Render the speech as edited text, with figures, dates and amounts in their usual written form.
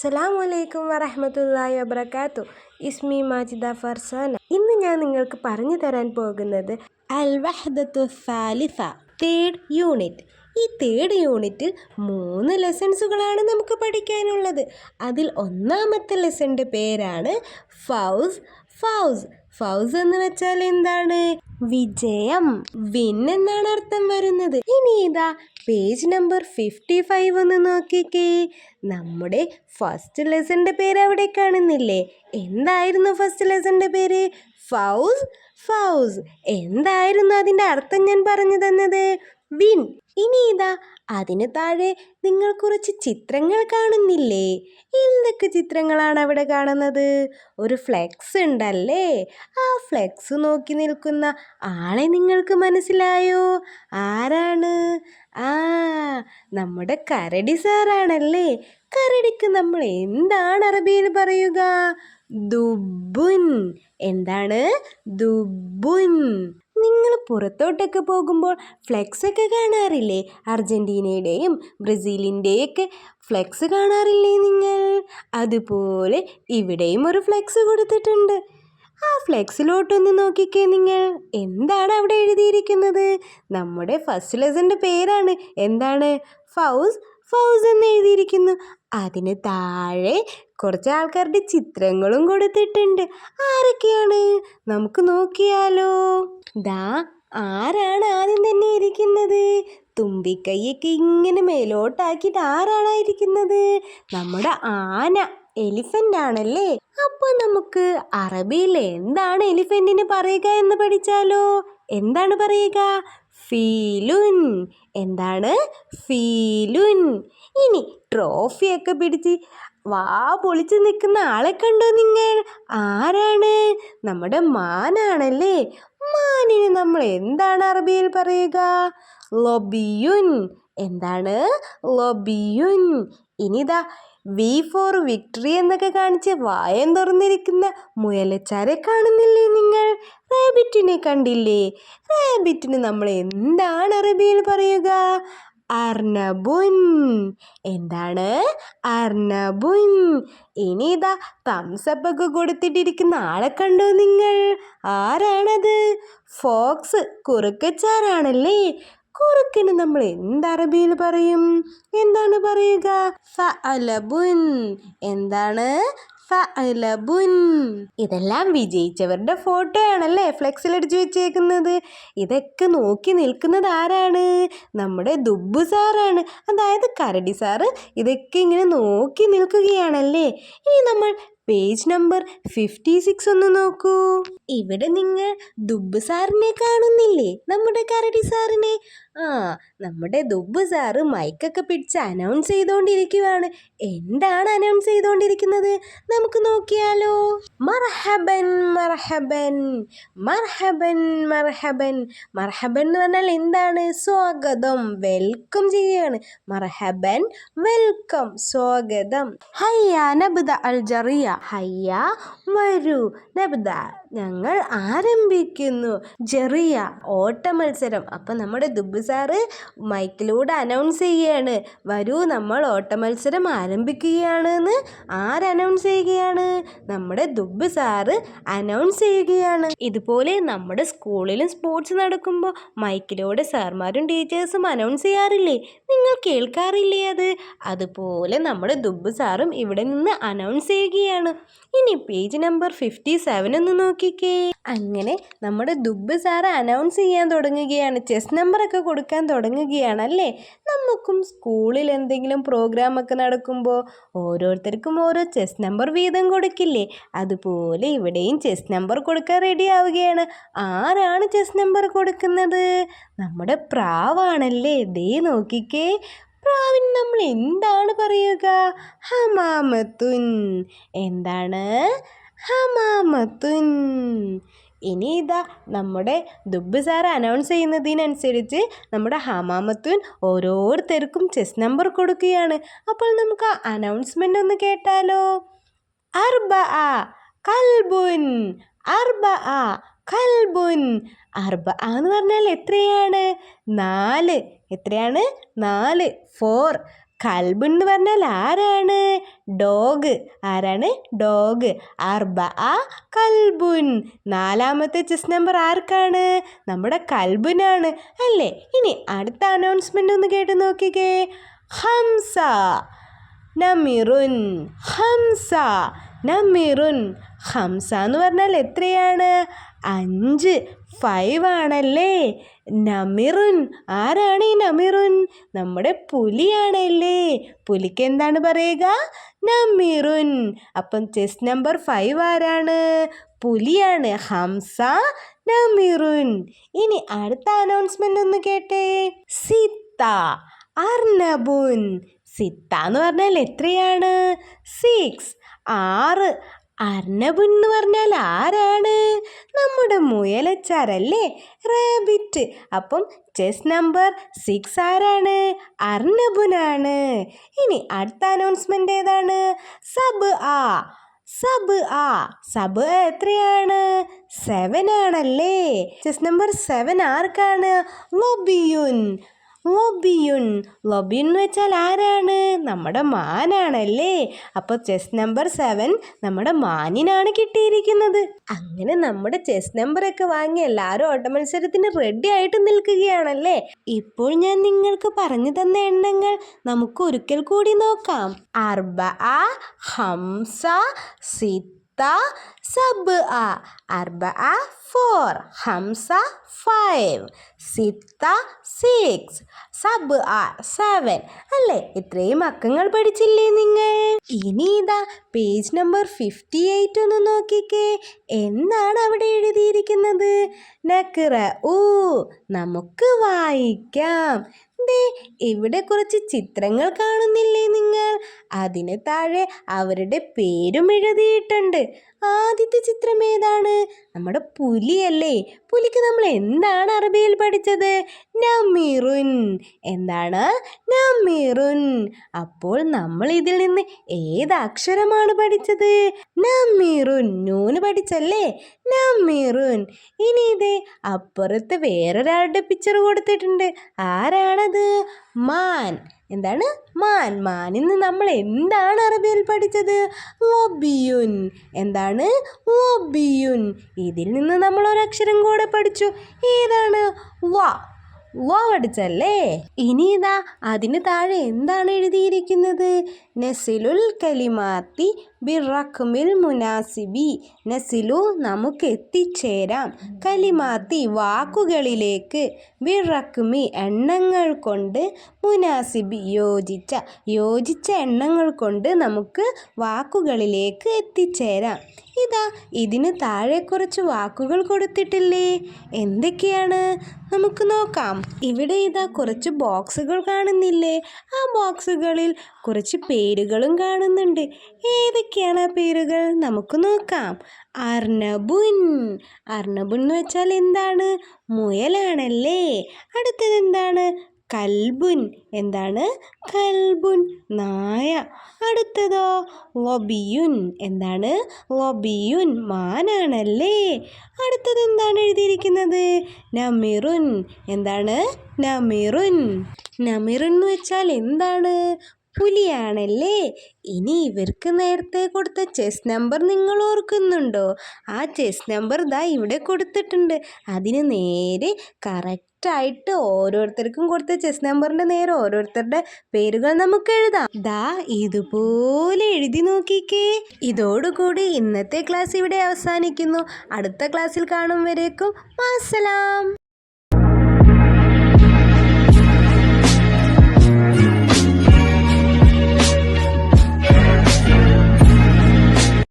അസ്സലാമു അലൈക്കും വറഹ്മത്തുള്ളാഹി വബറകാതുഹു. ഇസ്മി മാജിദ ഫർസാന. ഇന്ന് ഞാൻ നിങ്ങൾക്ക് പറഞ്ഞു തരാൻ പോകുന്നത് അൽ വഹ്ദത്തു സാലിസ, തേർഡ് യൂണിറ്റ്. ഈ തേർഡ് യൂണിറ്റിൽ 3 ലെസൺസുകളാണ് നമുക്ക് പഠിക്കാനുള്ളത്. അതിൽ ഒന്നാമത്തെ ലെസൻ്റെ പേരാണ് ഫൗസ്. ഫൗസ് ഫൗസ് എന്ന് വെച്ചാൽ എന്താണ്? വിജയം, വിൻ എന്നാണ് അർത്ഥം വരുന്നത്. ഇനി ഇതാ പേജ് നമ്പർ 55 ഒന്ന് നോക്കിക്കേ. നമ്മുടെ ഫസ്റ്റ് ലെസൻ്റെ പേര് അവിടെ കാണുന്നില്ലേ? എന്തായിരുന്നു ഫസ്റ്റ് ലെസൻ്റെ പേര്? ഫൗസ്. ഫൗസ് എന്തായിരുന്നു അതിൻ്റെ അർത്ഥം ഞാൻ പറഞ്ഞു തന്നത്? വിൻ. ഇനി ഇതാ അതിന് താഴെ നിങ്ങൾ കുറച്ച് ചിത്രങ്ങൾ കാണുന്നില്ലേ? എന്തൊക്കെ ചിത്രങ്ങളാണ് അവിടെ കാണുന്നത്? ഒരു ഫ്ലെക്സ് ഉണ്ടല്ലേ? ആ ഫ്ലെക്സ് നോക്കി നിൽക്കുന്ന ആളെ നിങ്ങൾക്ക് മനസ്സിലായോ? ആരാണ്? നമ്മുടെ കരടി സാറാണല്ലേ. കരടിക്ക് നമ്മൾ എന്താണ് അറബിയിൽ പറയുക? ദുബുൻ. എന്താണ്? ദുബുൻ. നിങ്ങൾ പുറത്തോട്ടൊക്കെ പോകുമ്പോൾ ഫ്ലെക്സ് ഒക്കെ കാണാറില്ലേ? അർജൻറ്റീനയുടെയും ബ്രസീലിൻ്റെയൊക്കെ ഫ്ലെക്സ് കാണാറില്ലേ നിങ്ങൾ? അതുപോലെ ഇവിടെയും ഒരു ഫ്ലെക്സ് കൊടുത്തിട്ടുണ്ട്. ആ ഫ്ലെക്സിലോട്ടൊന്ന് നോക്കിക്കേ നിങ്ങൾ. എന്താണ് അവിടെ എഴുതിയിരിക്കുന്നത്? നമ്മുടെ ഫസ്റ്റ് ലെസൻ്റെ പേരാണ്. എന്താണ്? ഫൗസ്. ഫൗസ് എന്ന് എഴുതിയിരിക്കുന്നു. അതിന് താഴെ കുറച്ച് ആൾക്കാരുടെ ചിത്രങ്ങളും കൊടുത്തിട്ടുണ്ട്. ആരൊക്കെയാണ്? നമുക്ക് നോക്കിയാലോ. ആരാണ് ആദ്യം തന്നെ ഇരിക്കുന്നത്? തുമ്പിക്കൈയൊക്കെ ഇങ്ങനെ മേലോട്ടാക്കിയിട്ട് ആരാണ് ഇരിക്കുന്നത്? നമ്മുടെ ആന, എലിഫൻ്റ് ആണല്ലേ. അപ്പോൾ നമുക്ക് അറബിയിൽ എന്താണ് എലിഫൻറ്റിന് പറയുക എന്ന് പഠിച്ചാലോ. എന്താണ് പറയുക? ഫീലുൻ. എന്താണ്? ഫീലുൻ. ഇനി ട്രോഫിയൊക്കെ പിടിച്ച് വാ പൊളിച്ച് നിൽക്കുന്ന ആളെ കണ്ടോ നിങ്ങൾ? ആരാണ്? നമ്മുടെ മാനാണല്ലേ. മാനിന് നമ്മൾ എന്താണ് അറബിയിൽ പറയുക? ലൊബിയുൻ. എന്താണ്? ലൊബിയുൻ. ഇനിതാ വി ഫോർ വിക്ടറി എന്നൊക്കെ കാണിച്ച് വായം തുറന്നിരിക്കുന്ന മുയലച്ചാരെ കാണുന്നില്ലേ നിങ്ങൾ? റാബിറ്റിനെ കണ്ടില്ലേ? റാബിറ്റിന് നമ്മൾ എന്താണ് അറബിയിൽ പറയുക? അർനബുൻ. എന്താണ്? അർനബുൻ. ഇനി ഇതാ തംസപ്പ് ഒക്കെ കൊടുത്തിട്ടിരിക്കുന്ന ആളെ കണ്ടോ നിങ്ങൾ? ആരാണത്? ഫോക്സ്, കുറുക്കച്ചാറാണല്ലേ. കുറുക്കന് നമ്മൾ എന്ത് അറബിയിൽ പറയും? എന്താണ് പറയുക? ഫഅലബുൻ. എന്താണ്? ഫഅലബുൻ. ഇതെല്ലാം വിജയിച്ചവരുടെ ഫോട്ടോ ആണല്ലേ ഫ്ലെക്സിൽ അടിച്ചു വെച്ചേക്കുന്നത്. ഇതൊക്കെ നോക്കി നിൽക്കുന്നത് ആരാണ്? നമ്മുടെ ദുബ്ബു സാറാണ്, അതായത് കരടി സാറ്. ഇതൊക്കെ ഇങ്ങനെ നോക്കി നിൽക്കുകയാണല്ലേ. ഇനി നമ്മൾ പേജ് നമ്പർ 56 ഒന്ന് നോക്കൂ. ഇവിടെ നിങ്ങൾ ദുബ്ബു സാറിനെ കാണുന്നില്ലേ? നമ്മുടെ കരടി സാറിനെ. നമ്മുടെ ദുബ്ബു സാറ് മൈക്കൊക്കെ പിടിച്ച് അനൗൺസ് ചെയ്തുകൊണ്ടിരിക്കുകയാണ്. എന്താണ് അനൗൺസ് ചെയ്തുകൊണ്ടിരിക്കുന്നത്? നമുക്ക് നോക്കിയാലോ. മർഹബൻ മർഹബൻ മർഹബൻ മർഹബൻ. മർഹബൻ എന്ന് പറഞ്ഞാൽ എന്താണ്? സ്വാഗതം, വെൽക്കം ചെയ്യുകയാണ്. മർഹബൻ, വെൽക്കം, സ്വാഗതം. ഹയ്യ നബ്ദ അൽ ജറിയ. ഹയ്യ, വരൂ. നബ്ദ, ഞങ്ങൾ ആരംഭിക്കുന്നു. ജറിയ, ഓട്ട മത്സരം. അപ്പം നമ്മുടെ ദുബ്ബു സാറ് മൈക്കിലൂടെ അനൗൺസ് ചെയ്യുകയാണ്. വരൂ, നമ്മൾ ഓട്ട മത്സരം ആരംഭിക്കുകയാണ് എന്ന്. അനൗൺസ് ചെയ്യുകയാണ്? നമ്മുടെ ദുബ്ബു സാറ് അനൗൺസ് ചെയ്യുകയാണ്. ഇതുപോലെ നമ്മുടെ സ്കൂളിലും സ്പോർട്സ് നടക്കുമ്പോൾ മൈക്കിലൂടെ സാർമാരും ടീച്ചേഴ്സും അനൗൺസ് ചെയ്യാറില്ലേ? നിങ്ങൾ കേൾക്കാറില്ലേ അത്? അതുപോലെ നമ്മുടെ ദുബ്ബു സാറും ഇവിടെ നിന്ന് അനൗൺസ് ചെയ്യുകയാണ്. ഇനി പേജ് നമ്പർ 57 ഒന്ന് നോക്കിക്കേ. അങ്ങനെ നമ്മുടെ ദുബ്ബു സാറ് അനൗൺസ് ചെയ്യാൻ തുടങ്ങുകയാണ്. ചെസ് നമ്പറൊക്കെ കൊടുക്കാൻ തുടങ്ങുകയാണല്ലേ. നമുക്കും സ്കൂളിൽ എന്തെങ്കിലും പ്രോഗ്രാം ഒക്കെ നടക്കുമ്പോൾ ഓരോരുത്തർക്കും ഓരോ ചെസ് നമ്പർ വീതം കൊടുക്കില്ലേ? അതുപോലെ ഇവിടെയും ചെസ് നമ്പർ കൊടുക്കാൻ റെഡി ആവുകയാണ്. ആരാണ് ചെസ് നമ്പർ കൊടുക്കുന്നത്? നമ്മുടെ പ്രാവാണല്ലേ. ദേ നോക്കിക്കേ. പ്രാവിന് നമ്മൾ എന്താണ് പറയുക? ഹമാമത്തുൻ. എന്താണ്? ഹമാമത്തുൻ. ഇനി ഇതാ നമ്മുടെ ദുബ്ബു സാർ അനൗൺസ് ചെയ്യുന്നതിനനുസരിച്ച് നമ്മുടെ ഹമാമത്തുൻ ഓരോരുത്തർക്കും ചെസ് നമ്പർ കൊടുക്കുകയാണ്. അപ്പോൾ നമുക്ക് ആ അനൗൺസ്മെൻ്റ് ഒന്ന് കേട്ടാലോ. അർബഅ കൽബുൻ. അർബഅ കൽബുൻ. അർബഅ എന്ന് പറഞ്ഞാൽ എത്രയാണ്? 4. എത്രയാണ്? 4. 4. കൽബ് എന്ന് പറഞ്ഞാൽ ആരാണ്? ഡോഗ്. ആരാണ്? ഡോഗ്. അർബഅ കൽബുൻ. നാലാമത്തെ ചെസ് നമ്പർ ആർക്കാണ്? നമ്മുടെ കൽബിനാണ് അല്ലേ? ഇനി അടുത്ത അനൗൺസ്മെന്റ് ഒന്ന് കേട്ട് നോക്കിക്കേ. ഹംസ നമിറുൻ. ഹംസ നമിറുൻ. ഹംസ എന്ന് പറഞ്ഞാൽ എത്രയാണ്? 5. 5 ആണല്ലേ? നമിറുൻ. ആരാണ് ഈ നമിറുൻ? നമ്മുടെ പുലിയാണല്ലേ? പുലിക്ക് എന്താണ് പറയുക? നമിറുൻ. അപ്പം ചെസ് നമ്പർ 5 ആരാണ്? പുലിയാണ്. ഹംസ നമിറുൻ. ഇനി അടുത്ത അനൗൺസ്മെന്റ് ഒന്ന് കേട്ടേ. സിത്ത അർനബുൻ. സിത്ത എന്ന് പറഞ്ഞാൽ എത്രയാണ്? 6. 6. അർനബുൻ എന്ന് പറഞ്ഞാൽ ആരാണ്? നമ്മുടെ മുയലച്ചാരല്ലേ? റാബിറ്റ്. അപ്പം ചെസ് നമ്പർ 6 ആരാണ്? അർനബുനാണ്. ഇനി അടുത്ത അനൗൺസ്മെന്റ് ഏതാണ്? സബ് ആ. സബ് ആ. സബ് എത്രയാണ്? 7 ആണല്ലേ? ചെസ് നമ്പർ 7 ആർക്കാണ്? ലൊബിയുൻ. ലൊബിയുൻ. ലൊബിയുൻ എന്ന് വെച്ചാൽ ആരാണ്? നമ്മുടെ മാനാണല്ലേ? അപ്പോൾ ചെസ് നമ്പർ 7 നമ്മുടെ മാനിനാണ് കിട്ടിയിരിക്കുന്നത്. അങ്ങനെ നമ്മുടെ ചെസ് നമ്പറൊക്കെ വാങ്ങി എല്ലാവരും ഓട്ടമത്സരത്തിന് റെഡി ആയിട്ട് നിൽക്കുകയാണല്ലേ? ഇപ്പോൾ ഞാൻ നിങ്ങൾക്ക് പറഞ്ഞു തന്ന എണ്ണങ്ങൾ നമുക്ക് ഒരിക്കൽ കൂടി നോക്കാം. അർബഅ, ഹംസ, സിത്ത, സബ്അ. അർബഅ 4, ഹംസ 5, സിത്ത 6, സബ്അ 7 അല്ലേ? ഇത്രയും അക്കങ്ങൾ പഠിച്ചില്ലേ നിങ്ങൾ? ഇനി ഇതാ പേജ് നമ്പർ 58 ഒന്ന് നോക്കിക്കേ. എന്താണ് അവിടെ എഴുതിയിരിക്കുന്നത്? നഖ്റഉ. നമുക്ക് വായിക്കാം. ദേ ഇവിടെ കുറച്ച് ചിത്രങ്ങൾ കാണുന്നില്ലേ നിങ്ങൾ? അതിന് താഴെ അവരുടെ പേരും എഴുതിയിട്ടുണ്ട്. ആദ്യത്തെ ചിത്രം ഏതാണ്? നമ്മുടെ പുലിയല്ലേ? പുലിക്ക് നമ്മൾ എന്താണ് അറബിയിൽ പഠിച്ചത്? നമിറുൻ. എന്താണ്? നമിറുൻ. അപ്പോൾ നമ്മൾ ഇതിൽ നിന്ന് ഏത് അക്ഷരമാണ് പഠിച്ചത്? നമിറുൻ. നൂന് പഠിച്ചല്ലേ? നമിറുൻ. ഇനി ഇതേ അപ്പുറത്ത് വേറൊരാളുടെ പിക്ചർ കൊടുത്തിട്ടുണ്ട്. ആരാണത്? മാൻ. എന്താണ്? മാൻ. മാനിൽ നിന്ന് നമ്മൾ എന്താണ് അറബിയിൽ പഠിച്ചത്? ലൊബിയുൻ. എന്താണ്? ലൊബിയുൻ. ഇതിൽ നിന്ന് നമ്മൾ ഒരക്ഷരം കൂടെ പഠിച്ചു. ഏതാണ്? വ. വ പഠിച്ചല്ലേ? ഇനി ഇതാ അതിന് താഴെ എന്താണ് എഴുതിയിരിക്കുന്നത്? നസിലുൽ കലിമാത്തി ബിറഖ്മിൽ മുനാസിബി. നസിലു നമുക്ക് എത്തിച്ചേരാം, കലിമാത്തി വാക്കുകളിലേക്ക്, ബിറഖ്മി എണ്ണങ്ങൾ കൊണ്ട്, മുനാസിബി യോജിച്ച എണ്ണങ്ങൾ കൊണ്ട് നമുക്ക് വാക്കുകളിലേക്ക് എത്തിച്ചേരാം. ഇതാ ഇതിന് താഴെ കുറച്ച് വാക്കുകൾ കൊടുത്തിട്ടില്ലേ? എന്തൊക്കെയാണ്? നമുക്ക് നോക്കാം. ഇവിടെ ഇതാ കുറച്ച് ബോക്സുകൾ കാണുന്നില്ലേ? ആ ബോക്സുകളിൽ കുറച്ച് പേരുകളും കാണുന്നുണ്ട്. ഏതൊക്കെയാണ് ആ പേരുകൾ? നമുക്ക് നോക്കാം. അർനബുൻ. അർനബുൻ എന്ന് വെച്ചാൽ എന്താണ്? മുയലാണല്ലേ? അടുത്തത് എന്താണ്? കൽബുൻ. എന്താണ്? കൽബുൻ, നായ. അടുത്തതോ? ലൊബിയുൻ. എന്താണ്? ലൊബിയുൻ, മാനാണല്ലേ? അടുത്തത് എന്താണ് എഴുതിയിരിക്കുന്നത്? നമിറുൻ. എന്താണ്? നമിറുൻ. നമിറുൻ എന്ന് വെച്ചാൽ എന്താണ്? പുലിയാണല്ലേ? ഇനി ഇവർക്ക് നേരത്തെ കൊടുത്ത ചെസ് നമ്പർ നിങ്ങൾ ഓർക്കുന്നുണ്ടോ? ആ ചെസ് നമ്പർ ദാ ഇവിടെ കൊടുത്തിട്ടുണ്ട്. അതിന് നേരെ കറക്റ്റായിട്ട് ഓരോരുത്തർക്കും കൊടുത്ത ചെസ് നമ്പറിൻ്റെ നേരെ ഓരോരുത്തരുടെ പേരുകൾ നമുക്ക് എഴുതാം. ദാ ഇതുപോലെ എഴുതി നോക്കിക്കേ. ഇതോടുകൂടി ഇന്നത്തെ ക്ലാസ് ഇവിടെ അവസാനിക്കുന്നു. അടുത്ത ക്ലാസ്സിൽ കാണും വരേക്കും അസ്സലാം.